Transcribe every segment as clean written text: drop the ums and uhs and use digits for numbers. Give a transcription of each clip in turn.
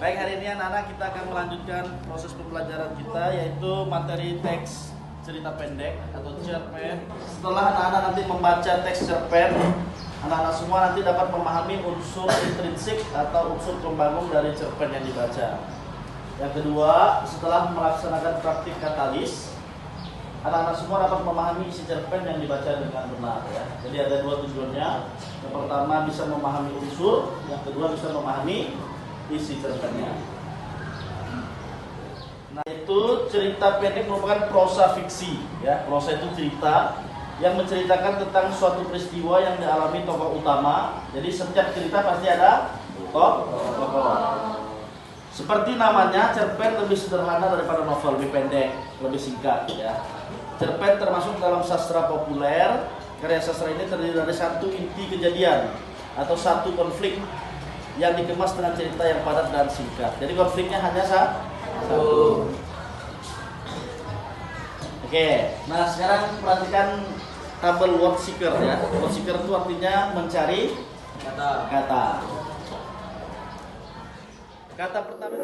Baik, hari ini anak-anak kita akan melanjutkan proses pembelajaran kita, yaitu materi teks cerita pendek atau cerpen. Setelah anak-anak nanti membaca teks cerpen, anak-anak semua nanti dapat memahami unsur intrinsik atau unsur pembangun dari cerpen yang dibaca. Yang kedua, setelah melaksanakan praktik katalis, anak-anak semua dapat memahami isi cerpen yang dibaca dengan benar, ya. Jadi ada dua tujuannya. Yang pertama bisa memahami unsur, yang kedua bisa memahami isi cerpennya. Nah, itu cerita pendek merupakan prosa fiksi, ya. Prosa itu cerita yang menceritakan tentang suatu peristiwa yang dialami tokoh utama. Jadi setiap cerita pasti ada tokoh. Seperti namanya, cerpen lebih sederhana daripada novel, lebih pendek, lebih singkat, ya. Cerpen termasuk dalam sastra populer. Karya sastra ini terdiri dari satu inti kejadian atau satu konflik yang dikemas dengan cerita yang padat dan singkat. Jadi konfliknya hanya satu. Oke, nah sekarang perhatikan tabel word seeker, ya. Word seeker itu artinya mencari kata. Kata pertama.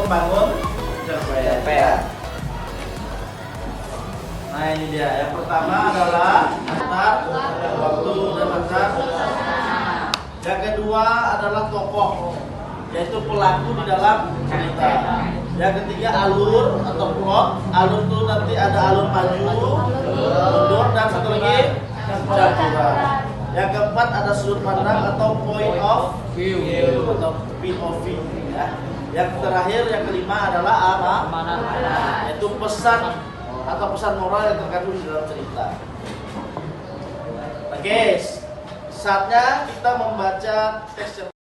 Membangun cerpen. Nah, ini dia. Yang pertama adalah antar waktu dan antar. Yang kedua adalah tokoh, yaitu pelaku di dalam cerita. Yang ketiga alur atau plot. Alur itu nanti ada alur maju, mundur, dan satu lagi campuran. Yang keempat ada sudut pandang atau point of view atau POV, ya. Yang terakhir, yang kelima adalah amanat, yaitu pesan atau pesan moral yang terkandung di dalam cerita. Oke, saatnya kita membaca teks cerpen.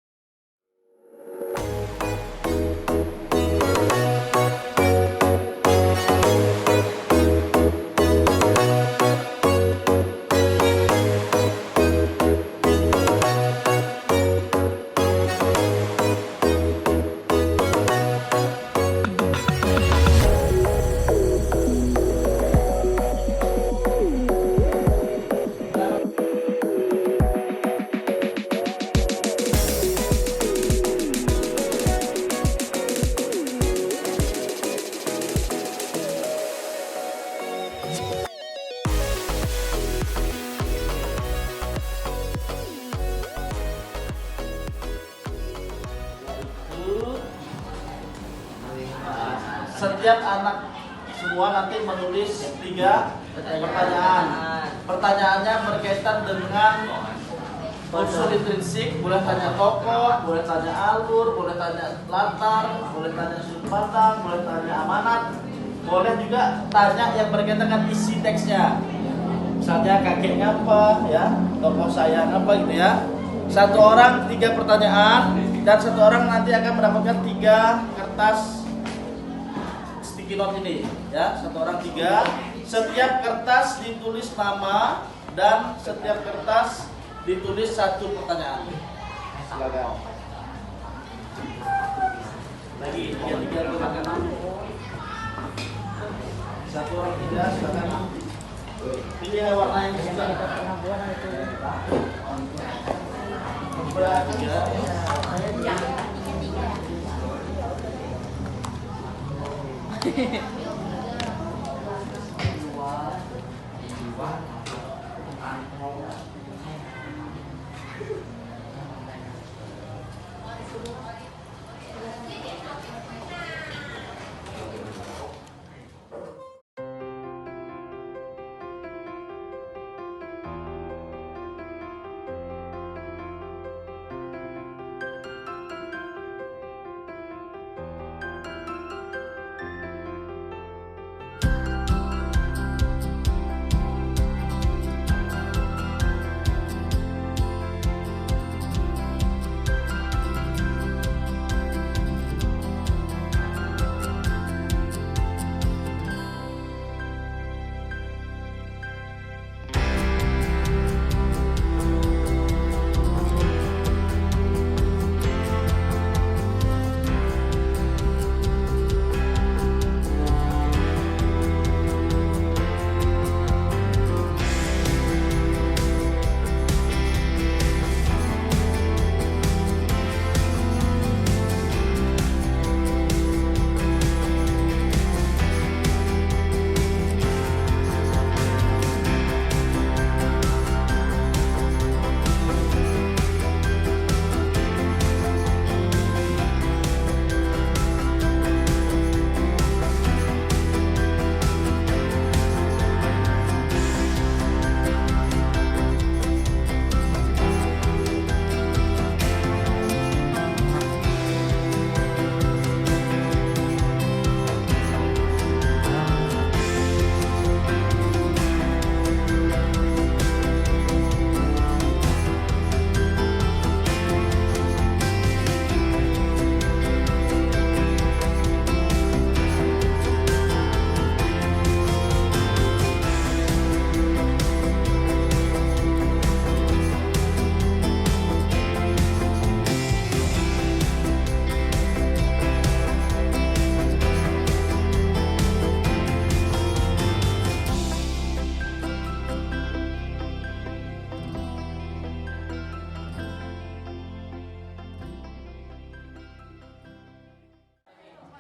Setiap anak semua nanti menulis 3 pertanyaan. Pertanyaannya berkaitan dengan unsur intrinsik, boleh tanya tokoh, boleh tanya alur, boleh tanya latar, boleh tanya sudut pandang, boleh tanya amanat, boleh juga tanya yang berkaitan dengan isi teksnya. Misalnya kakeknya apa, ya, tokoh sayang apa gitu, ya. Satu orang 3 pertanyaan dan satu orang nanti akan mendapatkan 3 kertas sticky note ini, ya. Satu orang 3. Setiap kertas ditulis nama dan setiap kertas ditulis 1 pertanyaan. Silakan. Lagi 3 pertanyaan. Satu orang 3, silakan. Pilih warna yang suka. Berarti ya.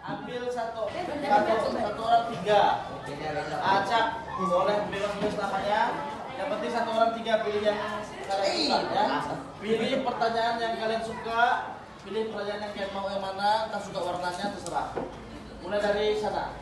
Ambil satu orang 3. Acak boleh bebas namanya. Yang penting 1 orang 3, pilih yang kalian suka ya. Pilih pertanyaan yang kalian suka. Pilih pertanyaan yang kalian mau yang mana. Entah suka warnanya terserah. Mulai dari sana.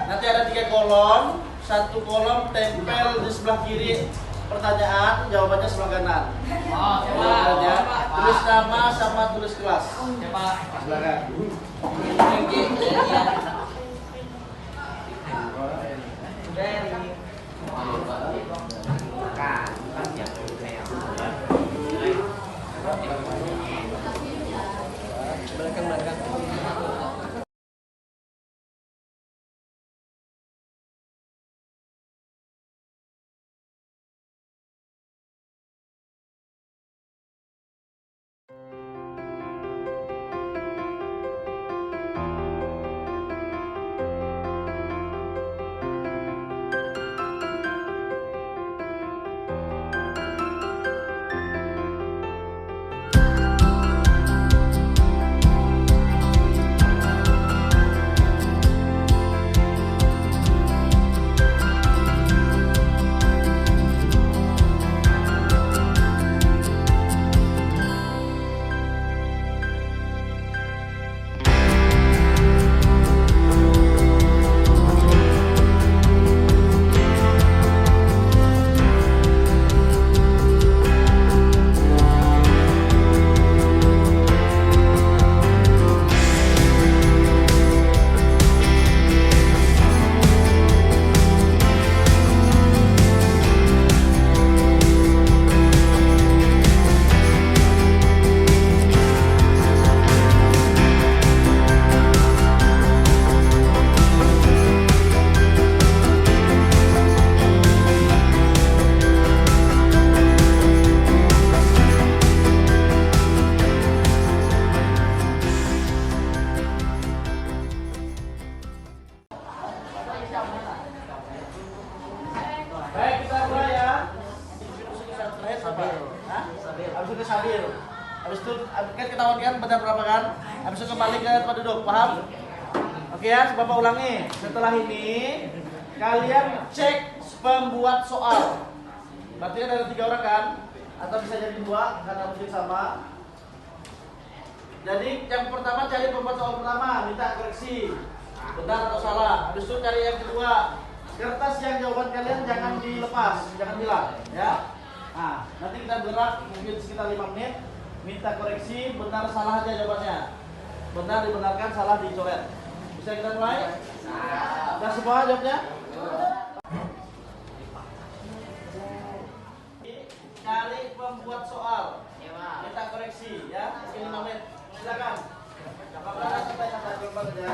Nanti ada 3 kolom, 1 kolom tempel di sebelah kiri pertanyaan, jawabannya sebelah kanan. Tulis nama sama tulis kelas. Silakan. Belakang. Habis itu kan ketahuan kan benar berapa kan? Habis itu kembali ke tempat duduk, paham? Oke ya, Bapak ulangi. Setelah ini kalian cek pembuat soal. Berarti kan ada 3 orang kan? Atau bisa jadi 2 karena mungkin sama. Jadi yang pertama cari pembuat soal pertama, minta koreksi benar atau salah. Habis itu cari yang kedua. Kertas yang jawaban kalian jangan dilepas, jangan hilang ya. Nah, nanti kita gerak mungkin sekitar 5 menit. Minta koreksi, benar salah aja jawabannya. Benar dibenarkan, salah dicoret. Bisa kita mulai? Sudah semua jawabnya? Cari pembuat soal. Minta koreksi ya, mungkin 5 menit. Silakan. Apakah kita jawaban saja?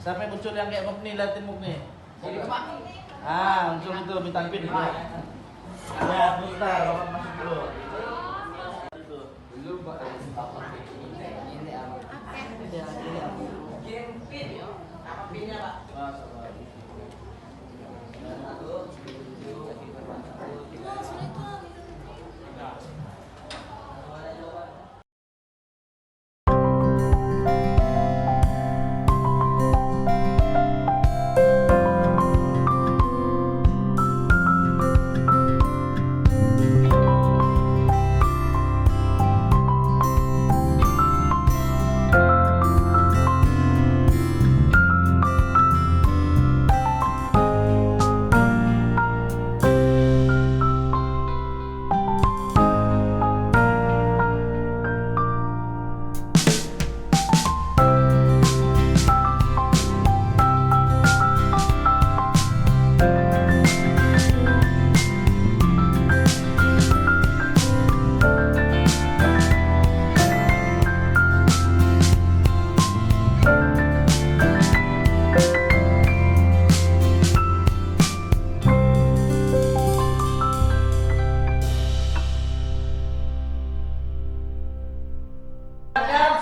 Sampai muncul yang kayak Mukni, liatin Mukni. Muncul itu bintang pin. Ya, bentar, Bapak masuk dulu. Itu. Belum Pak. Kirim pin ya. Apa pinnya Pak?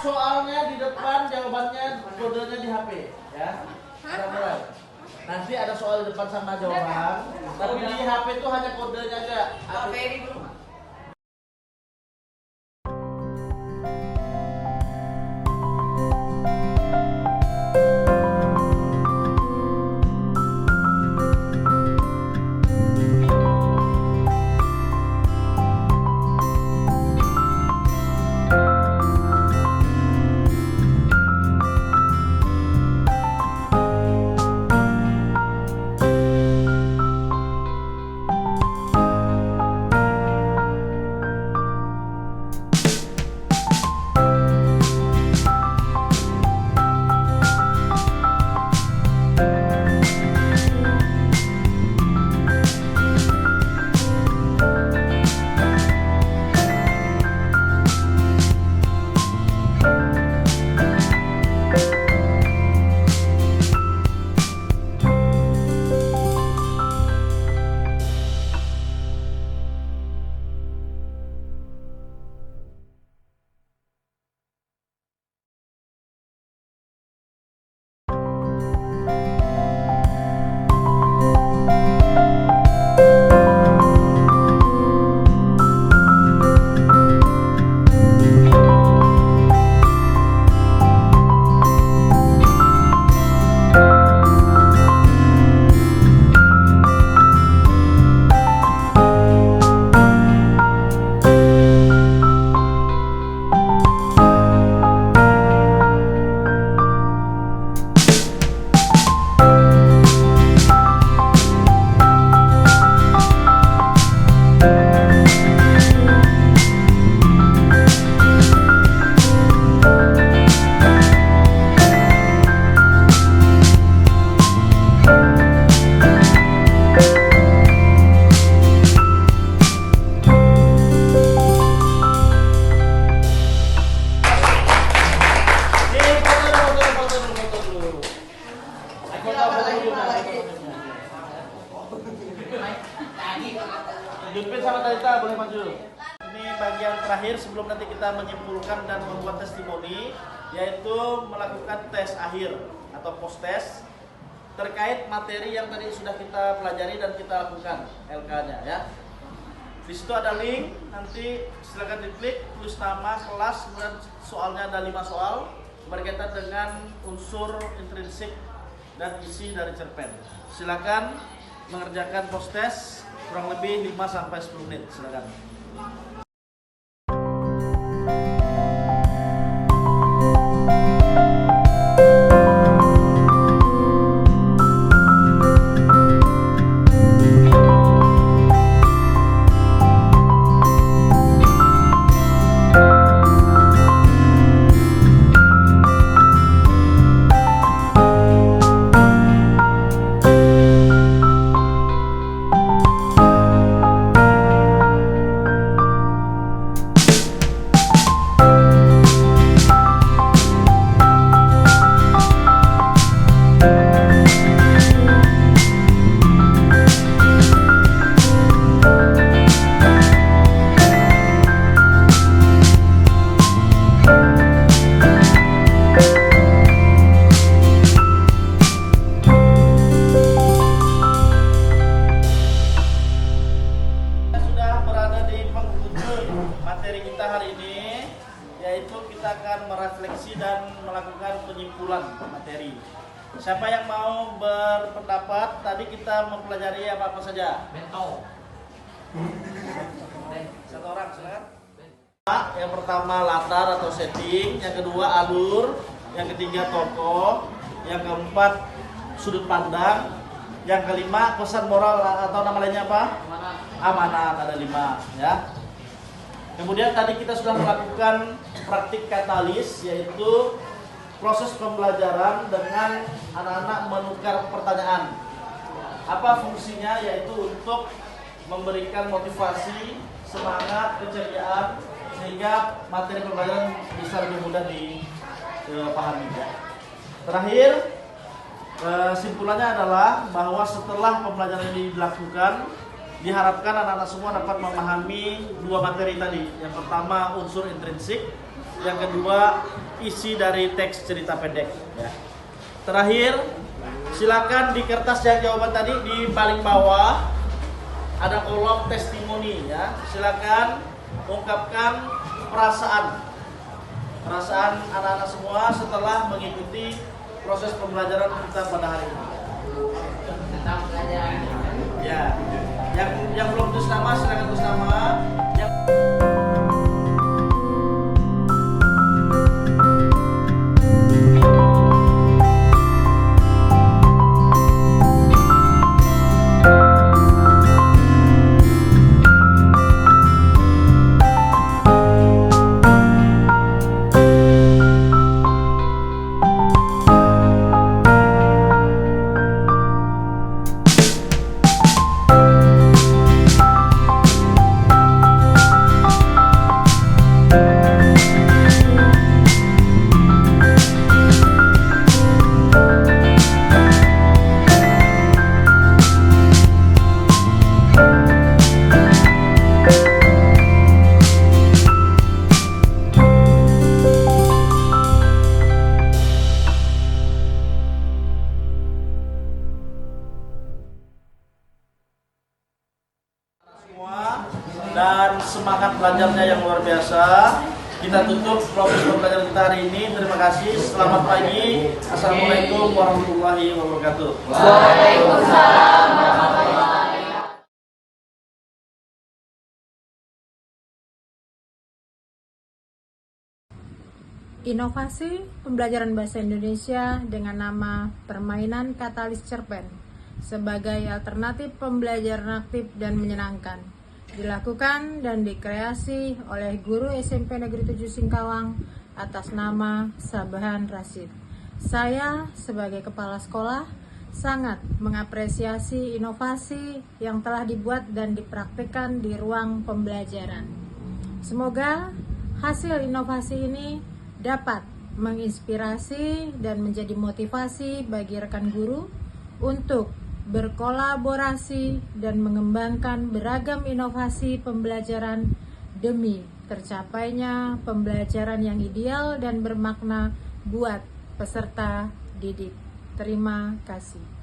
Soalnya di depan, jawabannya kodenya di HP, ya. Kita mulai. Nanti ada soal di depan sama jawaban, tapi di HP itu hanya kodenya aja. Junpin sama Talita boleh maju. Ini bagian terakhir sebelum nanti kita menyimpulkan dan membuat testimoni, yaitu melakukan tes akhir atau post test terkait materi yang tadi sudah kita pelajari dan kita lakukan LK-nya ya. Di situ ada link, nanti silakan diklik, tulis nama, kelas, kemudian soalnya ada 5 soal berkaitan dengan unsur intrinsik dan isi dari cerpen. Silakan mengerjakan post test kurang lebih 5-10 menit, silakan. Materi kita hari ini yaitu kita akan merefleksi dan melakukan penyimpulan materi. Siapa yang mau berpendapat? Tadi kita mempelajari apa saja? Bento. Satu orang, silakan. Yang pertama latar atau setting, yang kedua alur, yang ketiga tokoh, yang keempat sudut pandang, yang kelima pesan moral atau nama lainnya apa? Amanat, ada 5 ya. Kemudian tadi kita sudah melakukan praktik katalis, yaitu proses pembelajaran dengan anak-anak menukar pertanyaan. Apa fungsinya? Yaitu untuk memberikan motivasi, semangat, keceriaan, sehingga materi pembelajaran bisa lebih mudah dipahami. Terakhir, kesimpulannya adalah bahwa setelah pembelajaran ini dilakukan, diharapkan anak-anak semua dapat memahami 2 materi tadi. Yang pertama unsur intrinsik, yang kedua isi dari teks cerita pendek. Ya. Terakhir, silakan di kertas yang jawaban tadi di paling bawah ada kolom testimoni ya. Silakan ungkapkan perasaan anak-anak semua setelah mengikuti proses pembelajaran kita pada hari ini. Tentang pelajaran. Ya. Yang belum tulis nama silakan tulis nama. Dan semangat belajarnya yang luar biasa. Kita tutup proses pembelajaran kita hari ini. Terima kasih. Selamat pagi. Assalamualaikum warahmatullahi wabarakatuh. Waalaikumsalam warahmatullahi wabarakatuh. Inovasi pembelajaran bahasa Indonesia dengan nama Permainan Katalis Cerpen sebagai alternatif pembelajaran aktif dan menyenangkan dilakukan dan dikreasi oleh guru SMP Negeri 7 Singkawang atas nama Sabahan Rasid. Saya sebagai kepala sekolah sangat mengapresiasi inovasi yang telah dibuat dan dipraktikkan di ruang pembelajaran. Semoga hasil inovasi ini dapat menginspirasi dan menjadi motivasi bagi rekan guru untuk berkolaborasi dan mengembangkan beragam inovasi pembelajaran demi tercapainya pembelajaran yang ideal dan bermakna buat peserta didik. Terima kasih.